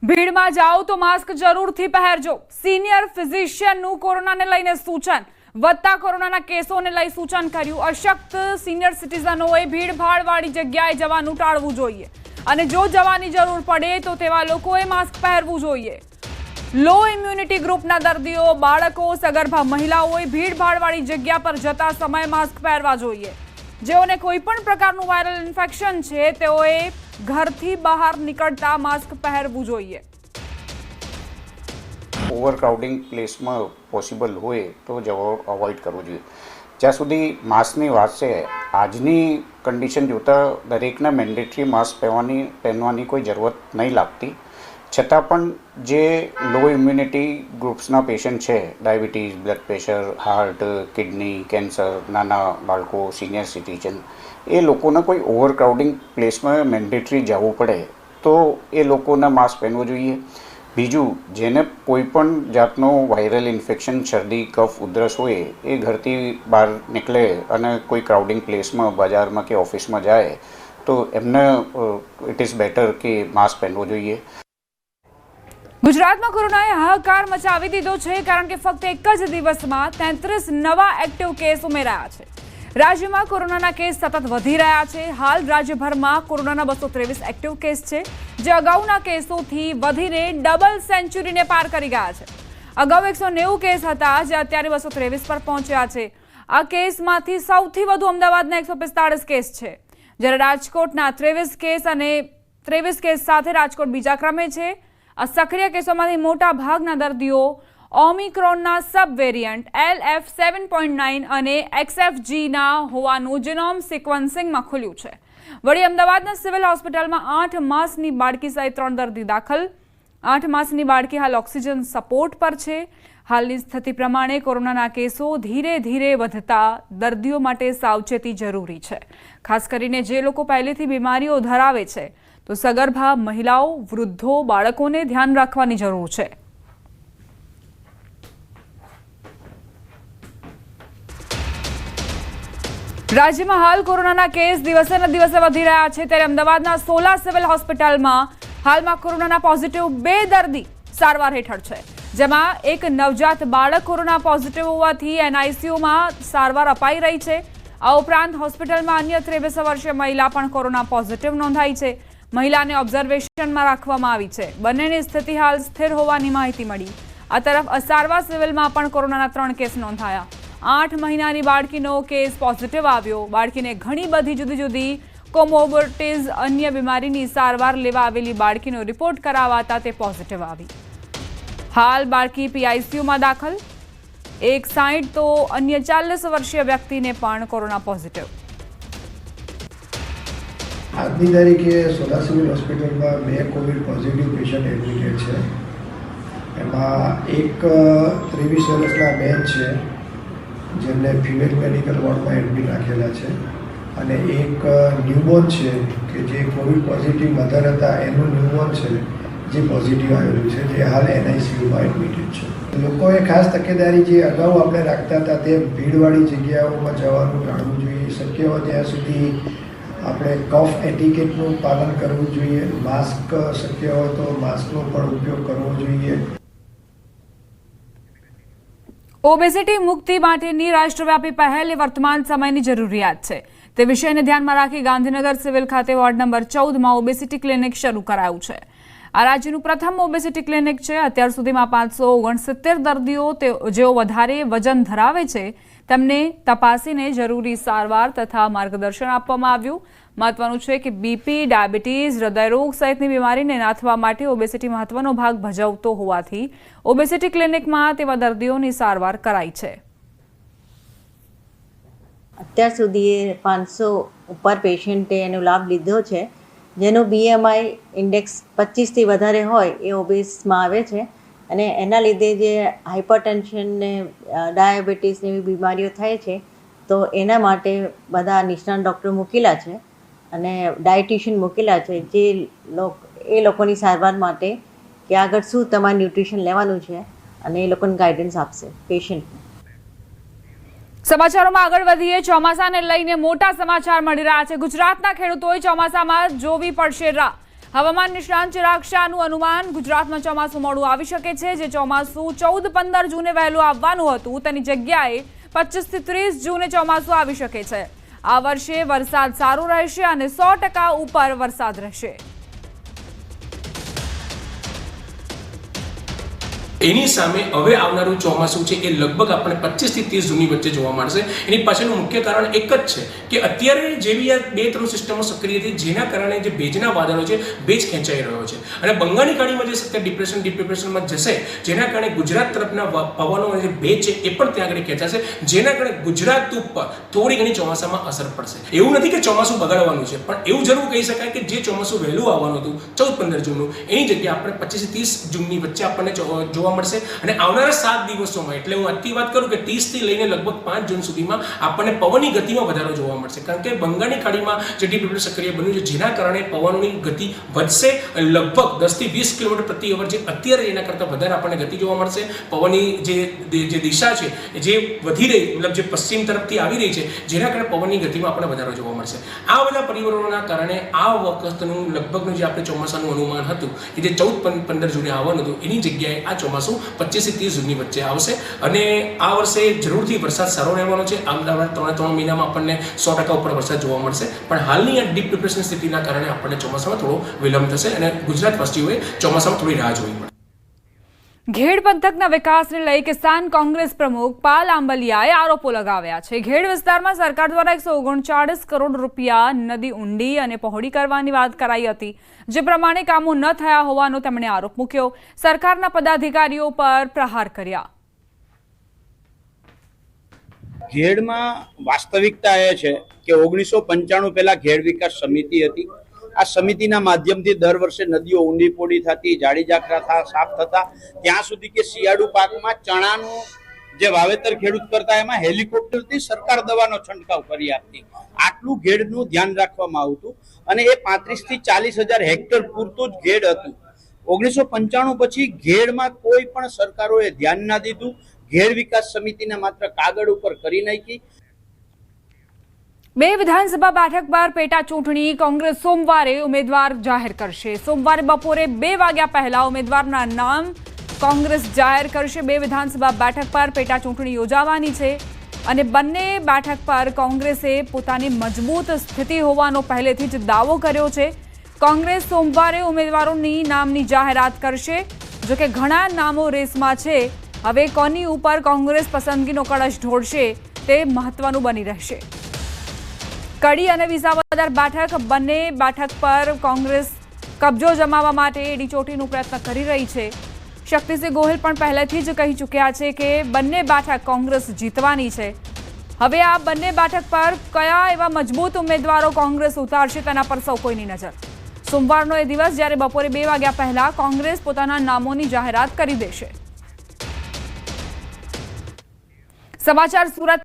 ભીડમાં જાઓ તો માસ્ક જરૂરથી પહેરજો। સિનિયર ફિઝિશિયનનું કોરોનાને લઈને સૂચન। વધતા કોરોનાના કેસોને લઈ સૂચન કર્યું। અશક્ત સિનિયર સિટીઝનોએ ભીડભાડવાળી જગ્યાએ જવાનું ટાળવું જોઈએ અને જો જવાની જરૂર પડે તો તેવા લોકોએ માસ્ક પહેરવું જોઈએ। લો ઇમ્યુનિટી ગ્રુપના દર્દીઓ, બાળકો, સગર્ભા મહિલાઓએ ભીડભાડવાળી જગ્યા પર જતા સમયે માસ્ક પહેરવા જોઈએ। જેઓને કોઈ પણ પ્રકારનું વાયરલ ઇન્ફેક્શન છે તેઓએ ઘરથી બહાર નીકળતા માસ્ક પહેરવું જોઈએ। ઓવરક્રાઉડિંગ પ્લેસમાં પોસિબલ હોય તો જવા અવોઇડ કરવું જોઈએ। જ્યાં સુધી માસ્કની વાત છે, આજની કન્ડિશન જોતાં દરેકને મેન્ડેટરી માસ્ક પહેરવાની કોઈ જરૂરત નહીં લાગતી। છતાં પણ જે લો ઇમ્યુનિટી ગ્રુપ્સના પેશન્ટ છે, diabetes, blood pressure, heart, kidney, cancer, નાના બાળકો, સિનિયર સિટીઝન, એ લોકોને કોઈ ઓવરક્રાઉડિંગ પ્લેસમાં મેન્ડેટરી જવું પડે તો એ લોકોને માસ્ક પહેરવું જોઈએ। બીજું, જેને કોઈ પણ જાતનો વાયરલ ઇન્ફેક્શન, શરદી, કફ, ઉધરસ હોય એ ઘરથી બહાર નીકળે અને કોઈ ક્રાઉડિંગ પ્લેસમાં, બજારમાં કે ઓફિસમાં જાય તો એમને ઇટ ઇઝ બેટર કે માસ્ક પહેરવું જોઈએ। ગુજરાતમાં કોરોનાએ હાહાકાર મચાવી દીધો છે કારણ કે ફક્ત એક જ દિવસમાં 33 નવા એક્ટિવ કેસ ઉમેરાયા છે। રાજ્યમાં કોરોનાના કેસ સતત વધી રહ્યા છે। હાલ રાજ્યભરમાં કોરોનાના 223 એક્ટિવ કેસ છે, જે અગાઉના કેસોથી વધીને ડબલ સેન્ચુરીને પાર કરી ગયા છે। અગાઉ 190 કેસ હતા, જે અત્યારે 223 પર પહોંચ્યા છે। આ કેસમાંથી સૌથી વધુ અમદાવાદના 145 કેસ છે, જ્યારે રાજકોટના 23 કેસ અને 23 કેસ સાથે રાજકોટ બીજા ક્રમે છે। આ સક્રિય કેસોમાંથી મોટા ભાગના દર્દીઓ ઓમિક્રોનના સબ વેરિયન્ટ LF7.9 અને XFGના હોવાનું જીનોમ સિક્વન્સિંગમાં ખુલ્યું છે। વળી અમદાવાદના સિવિલ હોસ્પિટલમાં 8 માસની બાળકી સહિત 3 દર્દી દાખલ। 8 માસની બાળકી હાલ ઓક્સિજન સપોર્ટ પર છે। હાલની સ્થિતિ પ્રમાણે કોરોનાના કેસો ધીરે ધીરે વધતા દર્દીઓ માટે સાવચેતી જરૂરી છે। ખાસ કરીને જે લોકો પહેલેથી બીમારીઓ ધરાવે છે તો સગર્ભા મહિલાઓ, વૃદ્ધો, બાળકોને ધ્યાન રાખવાની જરૂર છે। રાજ્યમાં હાલ કોરોનાના કેસ દિવસે ને દિવસે વધી રહ્યા છે, ત્યારે અમદાવાદના સોલા સિવિલ હોસ્પિટલમાં હાલમાં કોરોનાના પોઝિટિવ 2 દર્દી સારવાર હેઠળ છે, જેમાં એક નવજાત બાળક કોરોના પોઝિટિવ હોવાથી એનઆઈસીયુમાં સારવાર અપાઈ રહી છે। આ ઉપરાંત હોસ્પિટલમાં અન્ય 23 વર્ષીય મહિલા પણ કોરોના પોઝિટિવ નોંધાઈ છે। મહિલાને ઓબ્ઝર્વેશનમાં રાખવામાં આવી છે। બંનેની સ્થિતિ હાલ સ્થિર હોવાની માહિતી મળી। આ તરફ અસારવા સિવિલમાં પણ કોરોનાના 3 કેસ નોંધાયા। 8 મહિનાની બાળકીનો કેસ પોઝિટિવ આવ્યો। બાળકીને ઘણી બધી જુદી જુદી કોમોર્બિડિટીઝ, અન્ય બીમારીની સારવાર લેવા આવેલી બાળકીનો રિપોર્ટ કરાવાતા તે પોઝિટિવ આવી। હાલ બાળકી પીઆઈસીયુમાં દાખલ। એક 60 તો અન્ય 40 વર્ષીય વ્યક્તિને પણ કોરોના પોઝિટિવ। આજની તારીખે સોલા સિવિલ હોસ્પિટલમાં 2 કોવિડ પોઝિટિવ પેશન્ટ એડમિટેડ છે। એમાં એક 23 વર્ષના બેન છે, જેમને ફિમેલ મેડિકલ વોર્ડમાં એડમિટ રાખેલા છે, અને એક ન્યૂબોર્ન છે કે જે કોવિડ પોઝિટિવ મધર હતા, એનું ન્યૂબોર્ન છે જે પોઝિટિવ આવેલું છે, જે હાલ એનઆઈસીયુમાં એડમિટેડ છે। લોકોએ ખાસ તકેદારી જે અગાઉ આપણે રાખતા હતા તે ભીડવાળી જગ્યાઓમાં જવાનું ટાળવું જોઈએ। શક્ય હોય ત્યાં સુધી આપણે કફ એટિકેટનું પાલન કરવું જોઈએ। માસ્ક શક્ય હોય તો માસ્કનો પણ ઉપયોગ કરવો જોઈએ। ઓબેસિટી મુક્તિ માટેની રાષ્ટ્રવ્યાપી પહેલ એ વર્તમાન સમયની જરૂરિયાત છે। તે વિષયને ધ્યાનમાં રાખી ગાંધીનગર સિવિલ ખાતે વોર્ડ નંબર 14માં ઓબેસિટી ક્લિનિક શરૂ કરાયું છે। આ રાજ્યનું પ્રથમ ઓબેસિટી ક્લિનિક છે। અત્યાર સુધીમાં 569 દર્દીઓ જેઓ વધારે વજન ધરાવે છે તેમને તપાસીને જરૂરી સારવાર તથા માર્ગદર્શન આપવામાં આવ્યું। મહત્વનું છે કે બીપી, ડાયાબિટીસ, હૃદયરોગ સહિતની બીમારીને નાથવા માટે ઓબેસિટી મહત્વનો ભાગ ભજવતો હોવાથી ઓબેસિટી ક્લિનિકમાં તેવા દર્દીઓની સારવાર કરાઈ છે। અત્યાર સુધી 500 ઉપર પેશન્ટે એનો લાભ લીધો છે, જેનો BMI ઇન્ડેક્સ 25થી વધારે હોય એ ઓબેસમાં આવે છે, અને એના લીધે જે હાઇપરટેન્શન ને ડાયાબિટીસની એવી બીમારીઓ થાય છે, તો એના માટે બધા નિષ્ણાત ડૉક્ટર મૂકેલા છે અને ડાયટિશિયન મૂકેલા છે, જે એ લોકોની સારવાર માટે કે આગળ શું તમારે ન્યુટ્રિશન લેવાનું છે અને એ લોકોને ગાઈડન્સ આપશે પેશન્ટને। સમાચારોમાં આગળ વધીએ। ચોમાસાને લઈને મોટા સમાચાર મળી રહ્યા છે। ગુજરાતના ખેડૂતોએ ચોમાસામાં જોવી પડશે રાહ। હવામાન નિષ્ણાંત ચિરાગ શાહનું અનુમાન ગુજરાતમાં ચોમાસું મોડું આવી શકે છે. જે ચોમાસું 14-15 જૂને વહેલું આવવાનું હતું તેની જગ્યાએ 25 થી 30 જૂને ચોમાસું આવી શકે છે. આ વર્ષે વરસાદ સારો રહેશે અને 100% ઉપર વરસાદ રહેશે. એની સામે હવે આવનારું ચોમાસું છે એ લગભગ આપણે 25 થી 30 જૂનની વચ્ચે જોવા મળશે. એની પાછળનું મુખ્ય કારણ એક જ છે કે અત્યારે જેવી આ 2-3 સિસ્ટમો સક્રિય હતી જેના કારણે જે ભેજના વાદળો છે ભેજ ખેંચાઈ રહ્યો છે અને બંગાળની ખાડીમાં જે સત્ય ડિપ્રેશનમાં જશે જેના કારણે ગુજરાત તરફના પવનો અને જે ભેજ છે એ પણ ત્યાં આગળ ખેંચાશે જેના કારણે ગુજરાત ઉપર થોડી ઘણી ચોમાસામાં અસર પડશે. એવું નથી કે ચોમાસું બગાડવાનું છે પણ એવું જરૂર કહી શકાય કે જે ચોમાસું વહેલું આવવાનું હતું 14-15 જૂનનું એની જગ્યાએ આપણે 25 થી 30 જૂનની વચ્ચે આપણને જોવા મળશે. અને આવનારા 7 દિવસોમાં એટલે હું આજથી વાત કરું કે 30 થી લઈને લગભગ 5 જૂન સુધીમાં આપણને પવનની ગતિમાં વધારો જોવા મળશે કારણ કે બંગાળની ખાડીમાં જે ડિપ્રેશન સક્રિય બન્યું છે જેના કારણે પવનની ગતિ વધશે અને લગભગ 10 થી 20 કિલોમીટર પ્રતિ અવર જે અત્યારે એના કરતાં વધારે આપણને ગતિ જોવા મળશે. પવનની જે દિશા છે જે વધી રહી મતલબ જે પશ્ચિમ તરફથી આવી રહી છે જેના કારણે પવનની ગતિમાં આપણને વધારો જોવા મળશે. આ બધા પરિબળોના કારણે આ વખતનું લગભગનું જે આપણે ચોમાસાનું અનુમાન હતું કે જે 14-15 જૂને આવવાનું હતું એની જગ્યાએ આ ચોમાસું 25 થી 30 જૂનની વચ્ચે આવશે અને આ વર્ષે જરૂરથી વરસાદ સારો રહેવાનો છે. આવનારા 3 મહિનામાં આપણને 100% ઉપર વરસાદ જોવા મળશે પણ હાલની આ ડીપ ડિપ્રેશન સ્થિતિના કારણે આપણને ચોમાસામાં થોડો વિલંબ થશે અને ગુજરાતવાસીઓએ ચોમાસામાં થોડી રાહ જોવી પડે. ઘેડ પંથકના વિકાસને લઈ કિસાન કોંગ્રેસ પ્રમુખ પાલ આંબલિયાએ આરોપો લગાવ્યા છે. ઘેડ વિસ્તારમાં સરકાર દ્વારા 139 કરોડ રૂપિયા નદી ઊંડી અને પહોળી કરવાની વાત કરાઈ હતી જે પ્રમાણે કામો ન થયા હોવાનો તેમણે આરોપ મૂક્યો. સરકારના પદાધિકારીઓ પર પ્રહાર કર્યા. ઘેડમાં વાસ્તવિકતા એ છે કે 1995 પહેલા ઘેડ વિકાસ સમિતિ હતી. આ સમિતિના માધ્યમથી દર વર્ષે નદીઓ ઊંડી પોડી થતી, જાડી જાખરા સાફ થતા, ત્યાં સુધી કે શિયાળુ પાકમાં ચણાનું જે વાવેતર ખેડૂત કરતા એમાં હેલિકોપ્ટરથી સરકાર દવાનો છંટકાવ કરી આપતી. આટલું ઘેડનું ધ્યાન રાખવામાં આવતું અને એ 35 થી 40 હજાર હેક્ટર પૂરતું જ ઘેડ હતું. 1995 પછી ઘેડમાં કોઈ પણ સરકારોએ ધ્યાન ના દીધું. ઘેડ વિકાસ સમિતિને માત્ર કાગળ ઉપર કરી નાખી. 2 વિધાનસભા બેઠક પર પેટા ચૂંટણી કોંગ્રેસ સોમવારે ઉમેદવાર જાહેર કરશે. સોમવારે બપોરે 2 વાગ્યા પહેલા ઉમેદવારના નામ કોંગ્રેસ જાહેર કરશે. 2 વિધાનસભા બેઠક પર પેટા ચૂંટણી યોજાવાની છે અને બંને બેઠક પર કોંગ્રેસે પોતાની મજબૂત સ્થિતિ હોવાનો પહેલેથી જ દાવો કર્યો છે. કોંગ્રેસ સોમવારે ઉમેદવારોની નામની જાહેરાત કરશે. જોકે ઘણા નામો રેસમાં છે. હવે કોની ઉપર કોંગ્રેસ પસંદગીનો કળશ ઢોળશે તે મહત્વનું બની રહેશે. કડી અને વિસાવદર બેઠક બંને બેઠક પર કોંગ્રેસ કબજો જમાવવા માટે એડીચોટીનો પ્રયત્ન કરી રહી છે. શક્તિસિંહ ગોહિલ પણ પહેલેથી જ કહી ચૂક્યા છે કે બંને બેઠક કોંગ્રેસ જીતવાની છે. હવે આ બંને બેઠક પર કયા એવા મજબૂત ઉમેદવારો કોંગ્રેસ ઉતારશે તેના પર સૌ કોઈની નજર. સોમવારનો એ દિવસ જ્યારે બપોરે 2 વાગ્યા પહેલા કોંગ્રેસ પોતાના નામોની જાહેરાત કરી દેશે. સમાચાર સુરત